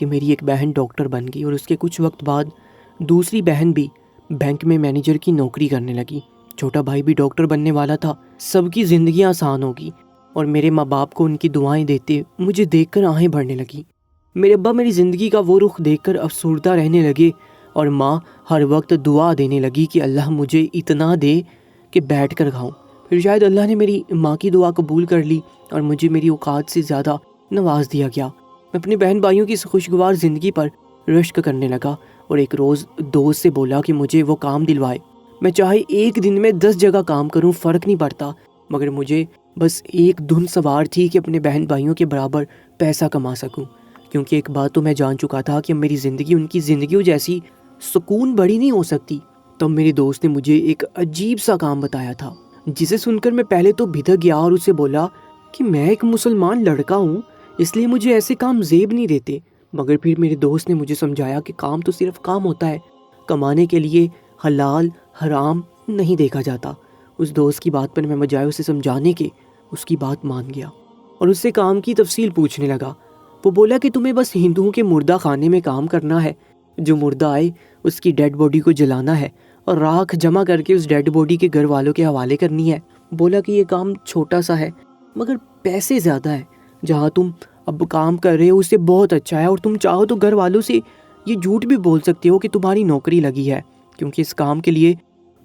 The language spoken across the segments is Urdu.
کہ میری ایک بہن ڈاکٹر بن گئی اور اس کے کچھ وقت بعد دوسری بہن بھی بینک میں مینیجر کی نوکری کرنے لگی۔ چھوٹا بھائی بھی ڈاکٹر بننے والا تھا۔ سب کی زندگیاں آسان ہوگی اور میرے ماں باپ کو ان کی دعائیں دیتے مجھے دیکھ کر آہیں بھرنے لگی۔ میرے ابا میری زندگی کا وہ رخ دیکھ کر افسردہ رہنے لگے اور ماں ہر وقت دعا دینے لگی کہ اللہ مجھے اتنا دے کہ بیٹھ کر کھاؤں۔ پھر شاید اللہ نے میری ماں کی دعا قبول کر لی اور مجھے میری اوقات سے زیادہ نواز دیا گیا۔ میں اپنے بہن بھائیوں کی اس خوشگوار زندگی پر رشک کرنے لگا اور ایک روز دوست سے بولا کہ مجھے وہ کام دلوائے۔ میں چاہے ایک دن میں 10 جگہ کام کروں فرق نہیں پڑتا، مگر مجھے بس ایک دھن سوار تھی کہ اپنے بہن بھائیوں کے برابر پیسہ کما سکوں، کیونکہ ایک بات تو میں جان چکا تھا کہ میری زندگی ان کی زندگیوں جیسی سکون بڑی نہیں ہو سکتی۔ تب میرے دوست نے مجھے ایک عجیب سا کام بتایا تھا، جسے سن کر میں پہلے تو بھدک گیا اور اسے بولا کہ میں ایک مسلمان لڑکا ہوں، اس لیے مجھے ایسے کام زیب نہیں دیتے۔ مگر پھر میرے دوست نے مجھے سمجھایا کہ کام تو صرف کام ہوتا ہے، کمانے کے لیے حلال حرام نہیں دیکھا جاتا۔ اس دوست کی بات پر میں بجائے اسے سمجھانے کے اس کی بات مان گیا اور اس سے کام کی تفصیل پوچھنے لگا۔ وہ بولا کہ تمہیں بس ہندوؤں کے مردہ خانے میں کام کرنا ہے، جو مردہ آئے اس کی ڈیڈ باڈی کو جلانا ہے اور راکھ جمع کر کے اس ڈیڈ باڈی کے گھر والوں کے حوالے کرنی ہے۔ بولا کہ یہ کام چھوٹا سا ہے مگر پیسے زیادہ ہے، جہاں تم اب کام کر رہے ہو اس سے بہت اچھا ہے، اور تم چاہو تو گھر والوں سے یہ جھوٹ بھی بول سکتے ہو کہ تمہاری نوکری لگی ہے، کیونکہ اس کام کے لیے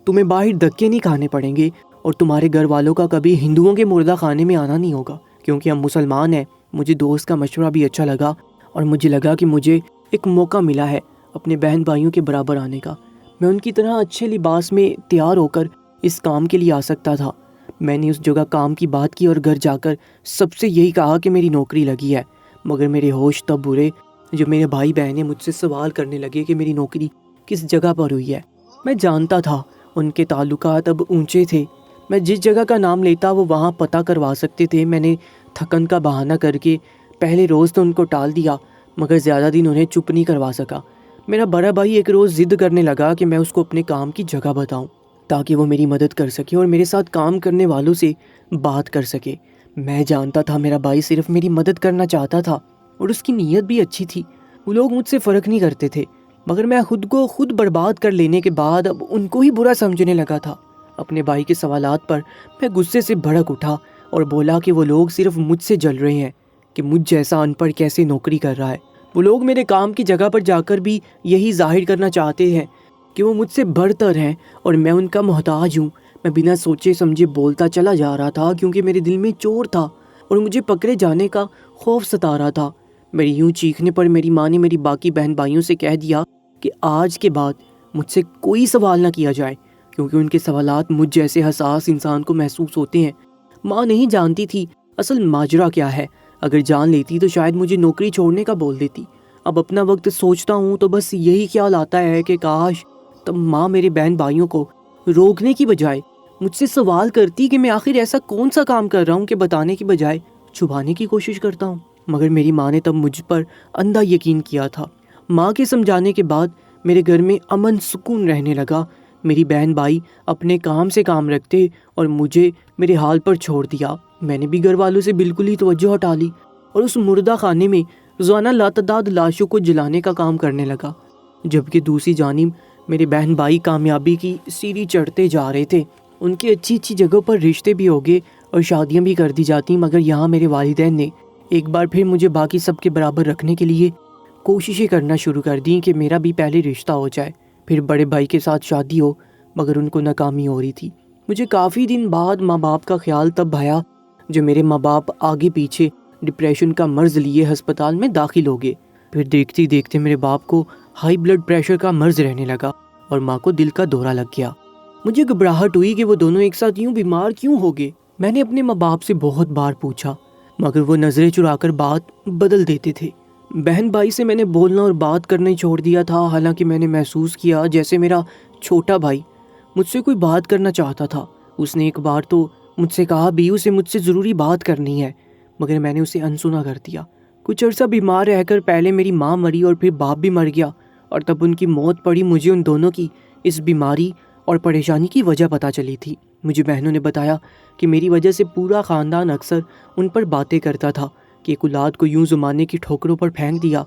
تمہیں باہر دھکے نہیں کھانے پڑیں گے اور تمہارے گھر والوں کا کبھی ہندوؤں کے مردہ خانے میں آنا نہیں ہوگا، کیونکہ ہم مسلمان ہیں۔ مجھے دوست کا مشورہ بھی اچھا لگا اور مجھے لگا کہ مجھے ایک موقع ملا ہے اپنے بہن بھائیوں کے برابر آنے کا۔ میں ان کی طرح اچھے لباس میں تیار ہو کر اس کام کے لیے آ سکتا تھا۔ میں نے اس جگہ کام کی بات کی اور گھر جا کر سب سے یہی کہا کہ میری نوکری لگی ہے، مگر میرے ہوش تب برے جب میرے بھائی بہنیں مجھ سے سوال کرنے لگے کہ میری نوکری کس جگہ پر ہوئی ہے۔ میں جانتا تھا ان کے تعلقات اب اونچے تھے، میں جس جگہ کا نام لیتا وہ وہاں پتہ کروا سکتے تھے۔ میں نے تھکن کا بہانہ کر کے پہلے روز تو ان کو ٹال دیا، مگر زیادہ دن انہیں چپ نہیں کروا سکا۔ میرا بڑا بھائی ایک روز ضد کرنے لگا کہ میں اس کو اپنے کام کی جگہ بتاؤں تاکہ وہ میری مدد کر سکے اور میرے ساتھ کام کرنے والوں سے بات کر سکے۔ میں جانتا تھا میرا بھائی صرف میری مدد کرنا چاہتا تھا اور اس کی نیت بھی اچھی تھی، وہ لوگ مجھ سے فرق نہیں کرتے تھے، مگر میں خود کو خود برباد کر لینے کے بعد اب ان کو ہی برا سمجھنے لگا تھا۔ اپنے بھائی کے سوالات پر میں غصے سے بھڑک اٹھا اور بولا کہ وہ لوگ صرف مجھ سے جل رہے ہیں کہ مجھ جیسا ان پڑھ کیسے نوکری کر رہا ہے۔ وہ لوگ میرے کام کی جگہ پر جا کر بھی یہی ظاہر کرنا چاہتے ہیں کہ وہ مجھ سے برتر ہیں اور میں ان کا محتاج ہوں۔ میں بنا سوچے سمجھے بولتا چلا جا رہا تھا کیونکہ میرے دل میں چور تھا اور مجھے پکڑے جانے کا خوف ستا رہا تھا۔ میری یوں چیخنے پر میری ماں نے میری باقی بہن بھائیوں سے کہہ دیا کہ آج کے بعد مجھ سے کوئی سوال نہ کیا جائے، کیونکہ ان کے سوالات مجھ جیسے حساس انسان کو محسوس ہوتے ہیں۔ ماں نہیں جانتی تھی اصل ماجرا کیا ہے، اگر جان لیتی تو شاید مجھے نوکری چھوڑنے کا بول دیتی۔ اب اپنا وقت سوچتا ہوں تو بس یہی خیال آتا ہے کہ کاش تب ماں میرے بہن بھائیوں کو روکنے کی بجائے مجھ سے سوال کرتی کہ میں آخر ایسا کون سا کام کر رہا ہوں کہ بتانے کی بجائے چھپانے کی کوشش کرتا ہوں۔ مگر میری ماں نے تب مجھ پر اندھا یقین کیا تھا۔ ماں کے سمجھانے کے بعد میرے گھر میں امن سکون رہنے لگا۔ میری بہن بھائی اپنے کام سے کام رکھتے اور مجھے میرے حال پر چھوڑ دیا۔ میں نے بھی گھر والوں سے بالکل ہی توجہ ہٹا لی اور اس مردہ خانے میں روزانہ لاتعداد لاشوں کو جلانے کا کام کرنے لگا، جبکہ دوسری جانب میرے بہن بھائی کامیابی کی سیڑھی چڑھتے جا رہے تھے۔ ان کی اچھی اچھی جگہوں پر رشتے بھی ہو گئے اور شادیاں بھی کر دی جاتی، مگر یہاں میرے والدین نے ایک بار پھر مجھے باقی سب کے برابر رکھنے کے لیے کوششیں کرنا شروع کر دیں کہ میرا بھی پہلے رشتہ ہو جائے، پھر بڑے بھائی کے ساتھ شادی ہو، مگر ان کو ناکامی ہو رہی تھی۔ مجھے کافی دن بعد ماں باپ کا خیال تب آیا جو میرے ماں باپ آگے پیچھے ڈپریشن کا مرض لیے ہسپتال میں داخل ہو گئے۔ پھر دیکھتے دیکھتے میرے باپ کو ہائی بلڈ پریشر کا مرض رہنے لگا اور ماں کو دل کا دورہ لگ گیا۔ مجھے گھبراہٹ ہوئی کہ وہ دونوں ایک ساتھ یوں بیمار کیوں ہو گئے۔ میں نے اپنے ماں باپ سے بہت بار پوچھا، مگر وہ نظریں چرا کر بات بدل دیتے تھے۔ بہن بھائی سے میں نے بولنا اور بات کرنا ہی چھوڑ دیا تھا، حالانکہ میں نے محسوس کیا جیسے میرا چھوٹا بھائی مجھ سے کوئی بات کرنا چاہتا تھا۔ اس نے ایک بار تو مجھ سے کہا بھی اسے مجھ سے ضروری بات کرنی ہے، مگر میں نے اسے انسنا کر دیا۔ کچھ عرصہ بیمار رہ کر پہلے میری ماں مری اور پھر باپ بھی مر گیا، اور تب ان کی موت پڑی مجھے ان دونوں کی اس بیماری اور پریشانی کی وجہ پتہ چلی تھی۔ مجھے بہنوں نے بتایا کہ میری وجہ سے پورا خاندان اکثر ان پر باتیں کرتا تھا کہ ایک اولاد کو یوں زمانے کی ٹھوکروں پر پھینک دیا۔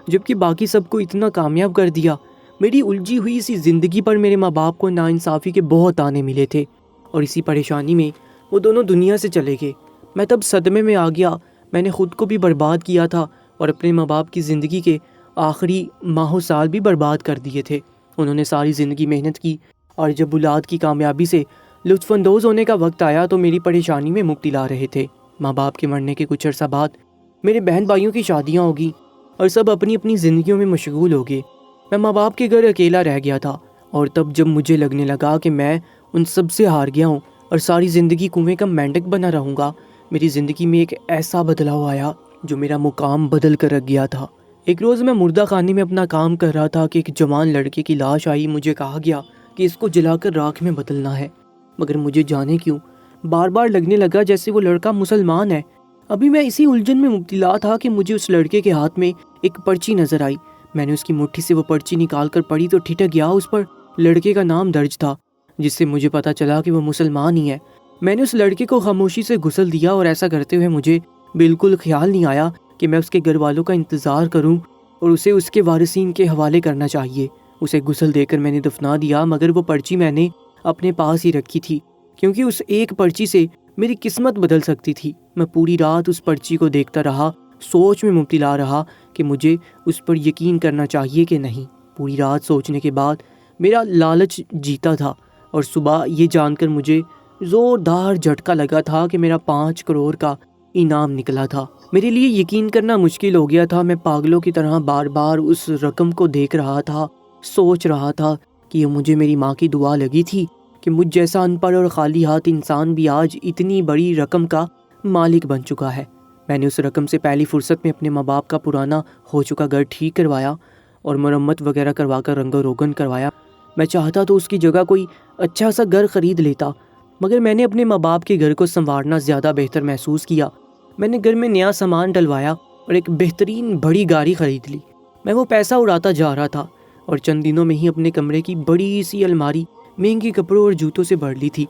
جبکہ باقی سب کو اتنا کامیاب کر دیا۔ میری الجھی ہوئی اسی زندگی پر میرے ماں باپ کو ناانصافی کے بہت تانے ملے تھے، اور اسی پریشانی میں وہ دونوں دنیا سے چلے گئے۔ میں تب صدمے میں آ گیا۔ میں نے خود کو بھی برباد کیا تھا اور اپنے ماں باپ کی زندگی کے آخری ماہ و سال بھی برباد کر دیے تھے۔ انہوں نے ساری زندگی محنت کی، اور جب اولاد کی کامیابی سے لطف اندوز ہونے کا وقت آیا تو میری پریشانی میں مبتلا رہے تھے۔ ماں باپ کے مرنے کے کچھ عرصہ بعد میرے بہن بھائیوں کی شادیاں ہو گئیں اور سب اپنی اپنی زندگیوں میں مشغول ہو گئے۔ میں ماں باپ کے گھر اکیلا رہ گیا تھا، اور تب جب مجھے لگنے لگا کہ میں ان سب سے ہار گیا ہوں اور ساری زندگی کنویں کا مینڈک بنا رہوں گا، میری زندگی میں ایک ایسا بدلاؤ آیا جو میرا مقام بدل کر رکھ گیا تھا۔ ایک روز میں مردہ خانے میں اپنا کام کر رہا تھا کہ ایک جوان لڑکے کی لاش آئی۔ مجھے کہا گیا کہ اس کو جلا کر راکھ میں بدلنا ہے، مگر مجھے جانے کیوں بار بار لگنے لگا جیسے وہ لڑکا مسلمان ہے۔ ابھی میں اسی الجھن میں مبتلا تھا کہ مجھے اس لڑکے کے ہاتھ میں ایک پرچی نظر آئی۔ میں نے اس کی مٹھی سے وہ پرچی نکال کر پڑھی تو ٹھٹک گیا۔ اس پر لڑکے کا نام درج تھا، جس سے مجھے پتا چلا کہ وہ مسلمان ہی ہے۔ میں نے اس لڑکے کو خاموشی سے غسل دیا، اور ایسا کرتے ہوئے مجھے بالکل خیال نہیں آیا کہ میں اس کے گھر والوں کا انتظار کروں اور اسے اس کے وارثین کے حوالے کرنا چاہیے۔ اسے غسل دے کر میں نے دفنا دیا، مگر وہ پرچی میں نے اپنے پاس ہی رکھی تھی، کیونکہ اس ایک پرچی سے میری قسمت بدل سکتی تھی۔ میں پوری رات اس پرچی کو دیکھتا رہا، سوچ میں مبتلا رہا کہ مجھے اس پر یقین کرنا چاہیے کہ نہیں۔ پوری رات سوچنے کے بعد میرا لالچ جیتا تھا، اور صبح یہ جان کر مجھے زوردار جھٹکا لگا تھا کہ میرا 5 کروڑ کا انعام نکلا تھا۔ میرے لیے یقین کرنا مشکل ہو گیا تھا۔ میں پاگلوں کی طرح بار بار اس رقم کو دیکھ رہا تھا، سوچ رہا تھا کہ یہ مجھے میری ماں کی دعا لگی تھی کہ مجھ جیسا ان پڑھ اور خالی ہاتھ انسان بھی آج اتنی بڑی رقم کا مالک بن چکا ہے۔ میں نے اس رقم سے پہلی فرصت میں اپنے ماں باپ کا پرانا ہو چکا گھر ٹھیک کروایا اور مرمت وغیرہ کروا کر رنگ و روگن کروایا۔ میں چاہتا تو اس کی جگہ کوئی اچھا سا گھر خرید لیتا، مگر میں نے اپنے ماں باپ کے گھر کو سنوارنا زیادہ بہتر محسوس کیا۔ میں نے گھر میں نیا سامان ڈلوایا اور ایک بہترین بڑی گاڑی خرید لی۔ میں وہ پیسہ اڑاتا جا رہا تھا، اور چند دنوں میں ہی اپنے کمرے کی بڑی سی الماری مہنگے کپڑوں اور جوتوں سے بھر لی تھی۔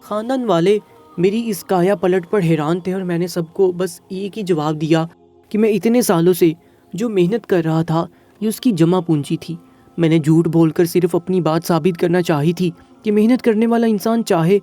خاندان والے میری اس کایا پلٹ پر حیران تھے، اور میں نے سب کو بس ایک ہی جواب دیا کہ میں اتنے سالوں سے جو محنت کر رہا تھا یہ اس کی جمع پونجی تھی۔ میں نے جھوٹ بول کر صرف اپنی بات ثابت کرنا چاہی تھی کہ محنت کرنے والا انسان چاہے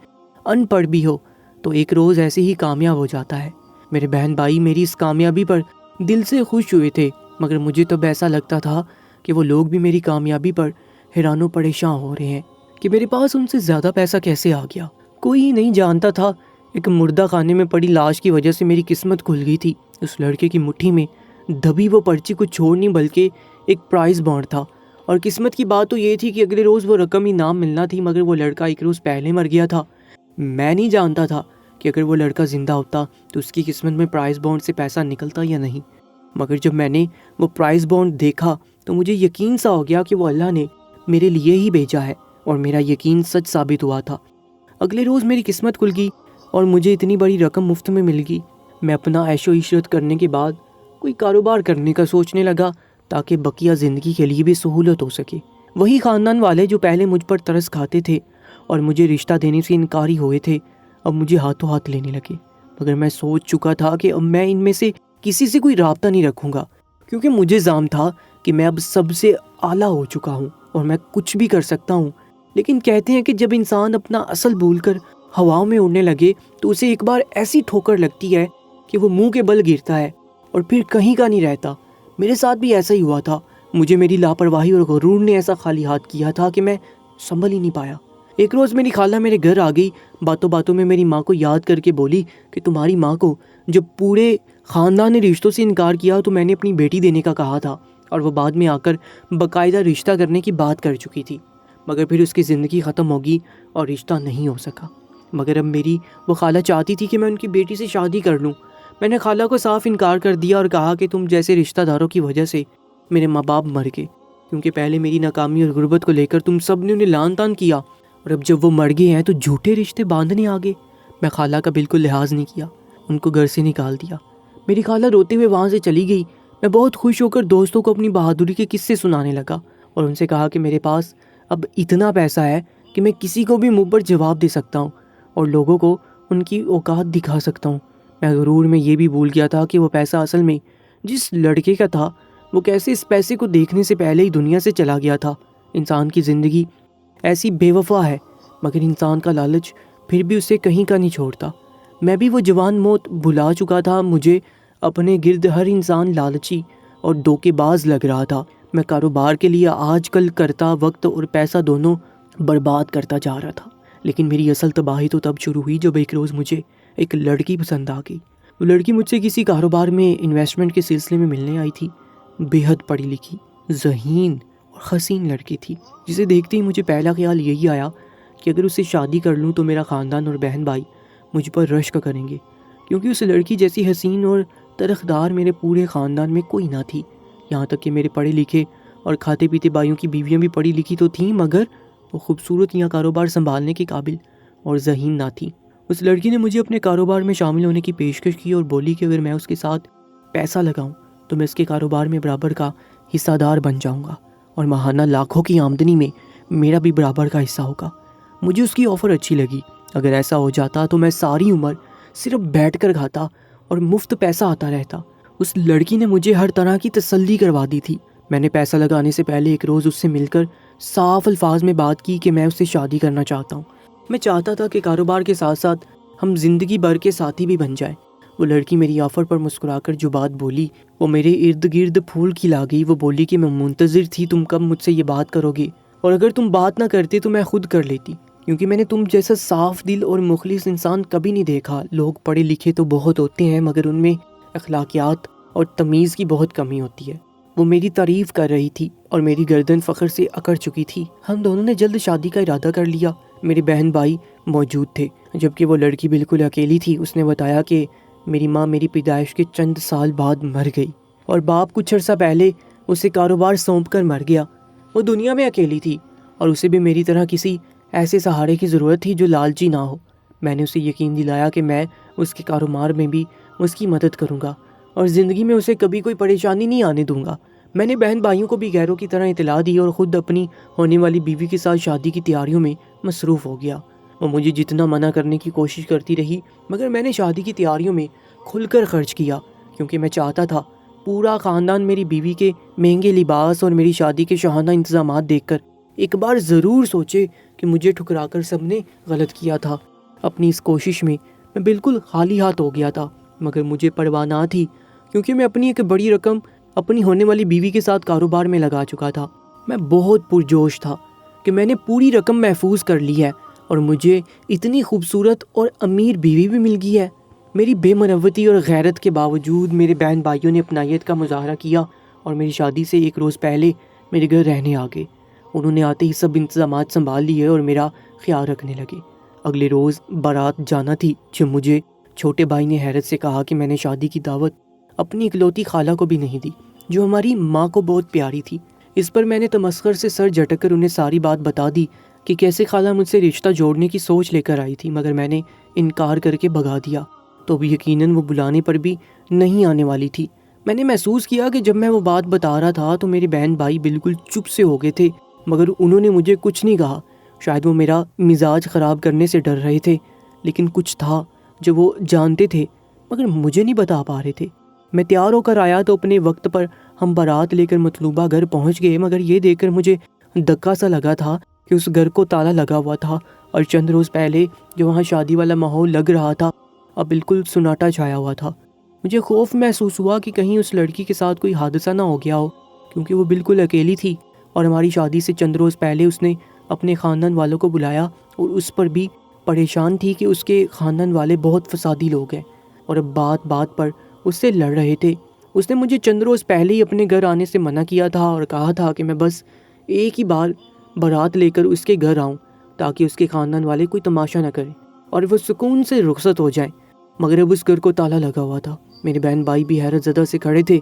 ان پڑھ بھی ہو تو ایک روز ایسے ہی کامیاب ہو جاتا ہے۔ میرے بہن بھائی میری اس کامیابی پر دل سے خوش ہوئے تھے، مگر مجھے تب ایسا لگتا تھا کہ وہ لوگ بھی میری کامیابی پر حیران و پریشان ہو رہے ہیں کہ میرے پاس ان سے زیادہ پیسہ کیسے آ گیا۔ کوئی نہیں جانتا تھا ایک مردہ خانے میں پڑی لاش کی وجہ سے میری قسمت کھل گئی تھی۔ اس لڑکے کی مٹھی میں دبی وہ پرچی کچھ چھوڑ نہیں بلکہ ایک پرائز بانڈ تھا، اور قسمت کی بات تو یہ تھی کہ اگلے روز وہ رقم انعام ملنا تھی، مگر وہ لڑکا ایک روز پہلے مر گیا تھا۔ میں نہیں جانتا تھا کہ اگر وہ لڑکا زندہ ہوتا تو اس کی قسمت میں پرائز بانڈ سے پیسہ نکلتا یا نہیں، مگر جب میں نے وہ پرائز بانڈ دیکھا تو مجھے یقین سا ہو گیا کہ وہ اللہ نے میرے لیے ہی بھیجا ہے، اور میرا یقین سچ ثابت ہوا تھا۔ اگلے روز میری قسمت کھل گئی اور مجھے اتنی بڑی رقم مفت میں مل گئی۔ میں اپنا عیش و عشرت کرنے کے بعد کوئی کاروبار کرنے کا سوچنے لگا تاکہ بقیہ زندگی کے لیے بھی سہولت ہو سکے۔ وہی خاندان والے جو پہلے مجھ پر ترس کھاتے تھے اور مجھے رشتہ دینے سے انکاری ہوئے تھے، اب مجھے ہاتھوں ہاتھ لینے لگے، مگر میں سوچ چکا تھا کہ اب میں ان میں سے کسی سے کوئی رابطہ نہیں رکھوں گا، کیونکہ مجھے ظلم تھا کہ میں اب سب سے اعلیٰ ہو چکا ہوں اور میں کچھ بھی کر سکتا ہوں۔ لیکن کہتے ہیں کہ جب انسان اپنا اصل بھول کر ہواؤں میں اڑنے لگے تو اسے ایک بار ایسی ٹھوکر لگتی ہے کہ وہ منہ کے بل گرتا ہے اور پھر کہیں کا نہیں رہتا۔ میرے ساتھ بھی ایسا ہی ہوا تھا۔ مجھے میری لاپرواہی اور غرور نے ایسا خالی ہاتھ کیا تھا کہ میں سنبھل ہی نہیں پایا۔ ایک روز میری خالہ میرے گھر آ گئی، باتوں باتوں میں میری ماں کو یاد کر کے بولی کہ تمہاری ماں کو جب پورے خاندان نے رشتوں سے انکار کیا تو میں نے اپنی بیٹی دینے کا کہا تھا، اور وہ بعد میں آ کر باقاعدہ رشتہ کرنے کی بات کر چکی تھی، مگر پھر اس کی زندگی ختم ہوگی اور رشتہ نہیں ہو سکا۔ مگر اب میری وہ خالہ چاہتی تھی کہ میں ان کی بیٹی سے شادی کر لوں۔ میں نے خالہ کو صاف انکار کر دیا اور کہا کہ تم جیسے رشتہ داروں کی وجہ سے میرے ماں باپ مر گئے، کیونکہ پہلے میری ناکامی اور غربت کو لے کر تم سب نے انہیں لعن طعن کیا، اور اب جب وہ مر گئے ہیں تو جھوٹے رشتے باندھنے آ گئے۔ میں خالہ کا بالکل لحاظ نہیں کیا، ان کو گھر سے نکال دیا۔ میری خالہ روتے ہوئے وہاں سے چلی گئی۔ میں بہت خوش ہو کر دوستوں کو اپنی بہادری کے قصے سنانے لگا اور ان سے کہا کہ میرے پاس اب اتنا پیسہ ہے کہ میں کسی کو بھی منہ پر جواب دے سکتا ہوں اور لوگوں کو ان کی اوقات دکھا سکتا ہوں۔ میں غرور میں یہ بھی بھول گیا تھا کہ وہ پیسہ اصل میں جس لڑکے کا تھا وہ کیسے اس پیسے کو دیکھنے سے پہلے ہی دنیا سے چلا گیا تھا۔ انسان کی زندگی ایسی بے وفا ہے، مگر انسان کا لالچ پھر بھی اسے کہیں کا نہیں چھوڑتا۔ میں بھی وہ جوان موت بھلا چکا تھا، مجھے اپنے گرد ہر انسان لالچی اور دھوکے باز لگ رہا تھا۔ میں کاروبار کے لیے آج کل کرتا وقت اور پیسہ دونوں برباد کرتا جا رہا تھا، لیکن میری اصل تباہی تو تب شروع ہوئی جب ایک روز مجھے ایک لڑکی پسند آ گئی۔ وہ لڑکی مجھ سے کسی کاروبار میں انویسٹمنٹ کے سلسلے میں ملنے آئی تھی۔ بے حد پڑھی لکھی، ذہین اور حسین لڑکی تھی، جسے دیکھتے ہی مجھے پہلا خیال یہی آیا کہ اگر اس سے شادی کر لوں تو میرا خاندان اور بہن بھائی مجھ پر رشک کریں گے، کیونکہ اس لڑکی جیسی حسین اور ترخدار میرے پورے خاندان میں کوئی نہ تھی۔ یہاں تک کہ میرے پڑھے لکھے اور کھاتے پیتے بھائیوں کی بیویاں بھی پڑھی لکھی تو تھیں، مگر وہ خوبصورت یا کاروبار سنبھالنے کے قابل اور ذہین نہ تھیں۔ اس لڑکی نے مجھے اپنے کاروبار میں شامل ہونے کی پیشکش کی اور بولی کہ اگر میں اس کے ساتھ پیسہ لگاؤں تو میں اس کے کاروبار میں برابر کا حصہ دار بن جاؤں گا اور ماہانہ لاکھوں کی آمدنی میں میرا بھی برابر کا حصہ ہوگا۔ مجھے اس کی آفر اچھی لگی۔ اگر ایسا ہو جاتا تو میں ساری عمر صرف بیٹھ کر کھاتا اور مفت پیسہ آتا رہتا۔ اس لڑکی نے مجھے ہر طرح کی تسلی کروا دی تھی۔ میں نے پیسہ لگانے سے پہلے ایک روز اس سے مل کر صاف الفاظ میں بات کی کہ میں اس سے شادی کرنا چاہتا ہوں۔ میں چاہتا تھا کہ کاروبار کے ساتھ ساتھ ہم زندگی بھر کے ساتھی بھی بن جائیں۔ وہ لڑکی میری آفر پر مسکرا کر جو بات بولی وہ میرے ارد گرد پھول کھلا گئی۔ وہ بولی کہ میں منتظر تھی تم کب مجھ سے یہ بات کرو گے، اور اگر تم بات نہ کرتے تو میں خود کر لیتی، کیونکہ میں نے تم جیسا صاف دل اور مخلص انسان کبھی نہیں دیکھا۔ لوگ پڑھے لکھے تو بہت ہوتے ہیں، مگر ان میں اخلاقیات اور تمیز کی بہت کمی ہوتی ہے۔ وہ میری تعریف کر رہی تھی اور میری گردن فخر سے اکڑ چکی تھی۔ ہم دونوں نے جلد شادی کا ارادہ کر لیا۔ میرے بہن بھائی موجود تھے، جبکہ وہ لڑکی بالکل اکیلی تھی۔ اس نے بتایا کہ میری ماں میری پیدائش کے چند سال بعد مر گئی اور باپ کچھ عرصہ پہلے اسے کاروبار سونپ کر مر گیا۔ وہ دنیا میں اکیلی تھی اور اسے بھی میری طرح کسی ایسے سہارے کی ضرورت تھی جو لالچی نہ ہو۔ میں نے اسے یقین دلایا کہ میں اس کے کاروبار میں بھی اس کی مدد کروں گا اور زندگی میں اسے کبھی کوئی پریشانی نہیں آنے دوں گا۔ میں نے بہن بھائیوں کو بھی غیروں کی طرح اطلاع دی اور خود اپنی ہونے والی بیوی کے ساتھ شادی کی تیاریوں میں مصروف ہو گیا۔ وہ مجھے جتنا منع کرنے کی کوشش کرتی رہی، مگر میں نے شادی کی تیاریوں میں کھل کر خرچ کیا، کیونکہ میں چاہتا تھا پورا خاندان میری بیوی کے مہنگے لباس اور میری شادی کے شاہانہ انتظامات دیکھ کر ایک بار ضرور سوچے کہ مجھے ٹھکرا کر سب نے غلط کیا تھا۔ اپنی اس کوشش میں بالکل خالی ہاتھ ہو گیا تھا، مگر مجھے پرواہ نہ تھی، کیونکہ میں اپنی ایک بڑی رقم اپنی ہونے والی بیوی کے ساتھ کاروبار میں لگا چکا تھا۔ میں بہت پرجوش تھا کہ میں نے پوری رقم محفوظ کر لی ہے اور مجھے اتنی خوبصورت اور امیر بیوی بھی مل گئی ہے۔ میری بے مروتی اور غیرت کے باوجود میرے بہن بھائیوں نے اپنائیت کا مظاہرہ کیا اور میری شادی سے ایک روز پہلے میرے گھر رہنے آ گئے۔ انہوں نے آتے ہی سب انتظامات سنبھال لیے اور میرا خیال رکھنے لگے۔ اگلے روز بارات جانا تھی، جب مجھے چھوٹے بھائی نے حیرت سے کہا کہ میں نے شادی کی دعوت اپنی اکلوتی خالہ کو بھی نہیں دی، جو ہماری ماں کو بہت پیاری تھی۔ اس پر میں نے تمسخر سے سر جھٹک کر انہیں ساری بات بتا دی کہ کیسے خالہ مجھ سے رشتہ جوڑنے کی سوچ لے کر آئی تھی، مگر میں نے انکار کر کے بھگا دیا۔ تو بھی یقیناً وہ بلانے پر بھی نہیں آنے والی تھی۔ میں نے محسوس کیا کہ جب میں وہ بات بتا رہا تھا تو میرے بہن بھائی بالکل چپ سے ہو گئے تھے، مگر انہوں نے مجھے کچھ نہیں کہا۔ شاید وہ میرا مزاج خراب کرنے سے ڈر رہے تھے، لیکن کچھ تھا جو وہ جانتے تھے مگر مجھے نہیں بتا پا رہے تھے۔ میں تیار ہو کر آیا تو اپنے وقت پر ہم بارات لے کر مطلوبہ گھر پہنچ گئے، مگر یہ دیکھ کر مجھے دھکا سا لگا تھا کہ اس گھر کو تالا لگا ہوا تھا اور چند روز پہلے جو وہاں شادی والا ماحول لگ رہا تھا اب بالکل سناٹا چھایا ہوا تھا۔ مجھے خوف محسوس ہوا کہ کہیں اس لڑکی کے ساتھ کوئی حادثہ نہ ہو گیا ہو، کیونکہ وہ بالکل اکیلی تھی اور ہماری شادی سے چند روز پہلے اس نے اپنے خاندان والوں کو بلایا اور اس پر بھی پریشان تھی کہ اس کے خاندان والے بہت فسادی لوگ ہیں اور اب بات بات پر اس سے لڑ رہے تھے۔ اس نے مجھے چند روز پہلے ہی اپنے گھر آنے سے منع کیا تھا اور کہا تھا کہ میں بس ایک ہی بار بارات لے کر اس کے گھر آؤں تاکہ اس کے خاندان والے کوئی تماشا نہ کریں اور وہ سکون سے رخصت ہو جائیں، مگر اب اس گھر کو تالا لگا ہوا تھا۔ میرے بہن بھائی بھی حیرت زدہ سے کھڑے تھے۔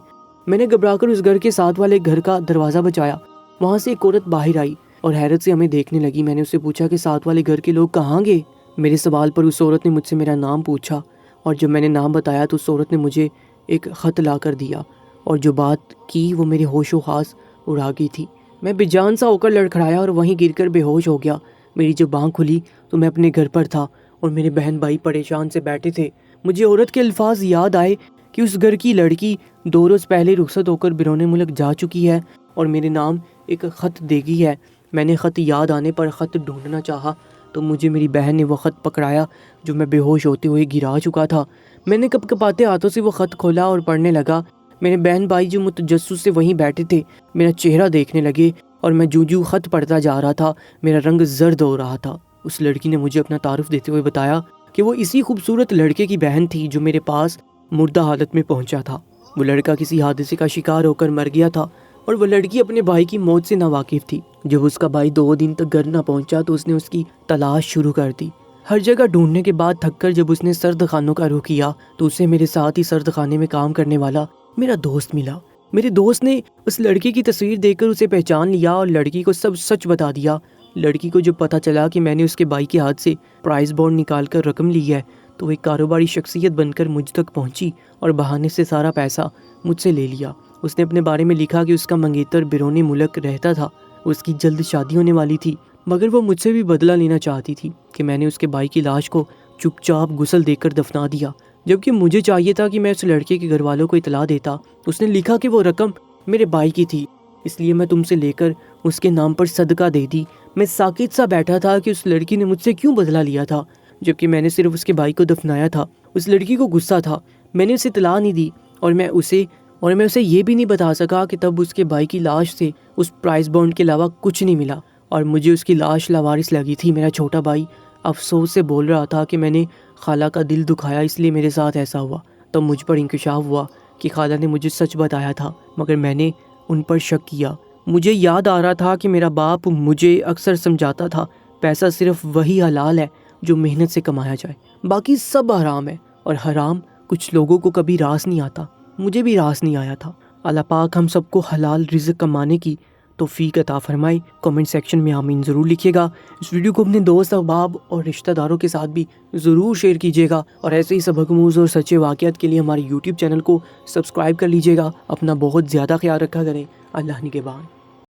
میں نے گھبرا کر اس گھر کے ساتھ والے گھر کا دروازہ بچایا۔ وہاں سے ایک عورت باہر آئی اور حیرت سے ہمیں دیکھنے لگی۔ میں نے اس سے پوچھا کہ ساتھ والے گھر کے لوگ کہاں گئے؟ میرے سوال پر اس عورت نے مجھ سے میرا نام پوچھا اور جب میں نے نام بتایا تو اس عورت نے مجھے ایک خط لا کر دیا اور جو بات کی وہ میرے ہوش و حواس اڑا گئی تھی۔ میں بے جان سا ہو کر لڑکھڑایا اور وہیں گر کر بے ہوش ہو گیا۔ میری جب آنکھ کھلی تو میں اپنے گھر پر تھا اور میرے بہن بھائی پریشان سے بیٹھے تھے۔ مجھے عورت کے الفاظ یاد آئے کہ اس گھر کی لڑکی 2 روز پہلے رخصت ہو کر بیرون ملک جا چکی ہے اور میرے نام ایک خط دے گئی ہے۔ میں نے خط یاد آنے پر خط ڈھونڈنا چاہا تو مجھے میری بہن نے وہ خط پکڑایا جو میں بے ہوش ہوتے ہوئے گرا چکا تھا۔ میں نے کپ کپاتے ہاتھوں سے وہ خط کھولا اور پڑھنے لگا۔ میرے بہن بھائی جو متجسس سے وہیں بیٹھے تھے میرا چہرہ دیکھنے لگے اور میں جو خط پڑھتا جا رہا تھا میرا رنگ زرد ہو رہا تھا۔ اس لڑکی نے مجھے اپنا تعارف دیتے ہوئے بتایا کہ وہ اسی خوبصورت لڑکے کی بہن تھی جو میرے پاس مردہ حالت میں پہنچا تھا۔ وہ لڑکا کسی حادثے کا شکار ہو کر مر گیا تھا اور وہ لڑکی اپنے بھائی کی موت سے ناواقف تھی۔ جب اس کا بھائی 2 دن تک گھر نہ پہنچا تو اس نے اس کی تلاش شروع کر دی۔ ہر جگہ ڈھونڈنے کے بعد تھک کر جب اس نے سرد خانوں کا رخ کیا تو اسے میرے ساتھ ہی سرد خانے میں کام کرنے والا میرا دوست ملا۔ میرے دوست نے اس لڑکی کی تصویر دیکھ کر اسے پہچان لیا اور لڑکی کو سب سچ بتا دیا۔ لڑکی کو جب پتہ چلا کہ میں نے اس کے بھائی کے ہاتھ سے پرائز بانڈ نکال کر رقم لی ہے تو وہ ایک کاروباری شخصیت بن کر مجھ تک پہنچی اور بہانے سے سارا پیسہ مجھ سے لے لیا۔ اس نے اپنے بارے میں لکھا کہ اس کا منگیتر بیرون ملک رہتا تھا، اس کی جلد شادی ہونے والی تھی، مگر وہ مجھ سے بھی بدلہ لینا چاہتی تھی کہ میں نے اس کے بھائی کی لاش کو چپ چاپ غسل دے کر دفنا دیا، جبکہ مجھے چاہیے تھا کہ میں اس لڑکے کے گھر والوں کو اطلاع دیتا۔ اس نے لکھا کہ وہ رقم میرے بھائی کی تھی، اس لیے میں تم سے لے کر اس کے نام پر صدقہ دے دی۔ میں ساکت سا بیٹھا تھا کہ اس لڑکی نے مجھ سے کیوں بدلہ لیا تھا جبکہ میں نے صرف اس کے بھائی کو دفنایا تھا۔ اس لڑکی کو غصہ تھا، میں نے اسے اطلاع نہیں دی اور میں اسے یہ بھی نہیں بتا سکا کہ تب اس کے بھائی کی لاش سے اس پرائز بانڈ کے علاوہ کچھ نہیں ملا اور مجھے اس کی لاش لاوارث لگی تھی۔ میرا چھوٹا بھائی افسوس سے بول رہا تھا کہ میں نے خالہ کا دل دکھایا اس لیے میرے ساتھ ایسا ہوا۔ تب مجھ پر انکشاف ہوا کہ خالہ نے مجھے سچ بتایا تھا مگر میں نے ان پر شک کیا۔ مجھے یاد آ رہا تھا کہ میرا باپ مجھے اکثر سمجھاتا تھا پیسہ صرف وہی حلال ہے جو محنت سے کمایا جائے، باقی سب حرام ہے اور حرام کچھ لوگوں کو کبھی راس نہیں آتا، مجھے بھی راس نہیں آیا تھا۔ اللہ پاک ہم سب کو حلال رزق کمانے کی توفیق عطا فرمائے۔ کمنٹ سیکشن میں آمین ضرور لکھیے گا۔ اس ویڈیو کو اپنے دوست احباب اور رشتہ داروں کے ساتھ بھی ضرور شیئر کیجیے گا اور ایسے ہی سبق آموز اور سچے واقعات کے لیے ہمارے یوٹیوب چینل کو سبسکرائب کر لیجیے گا۔ اپنا بہت زیادہ خیال رکھا کریں۔ اللہ نگہبان۔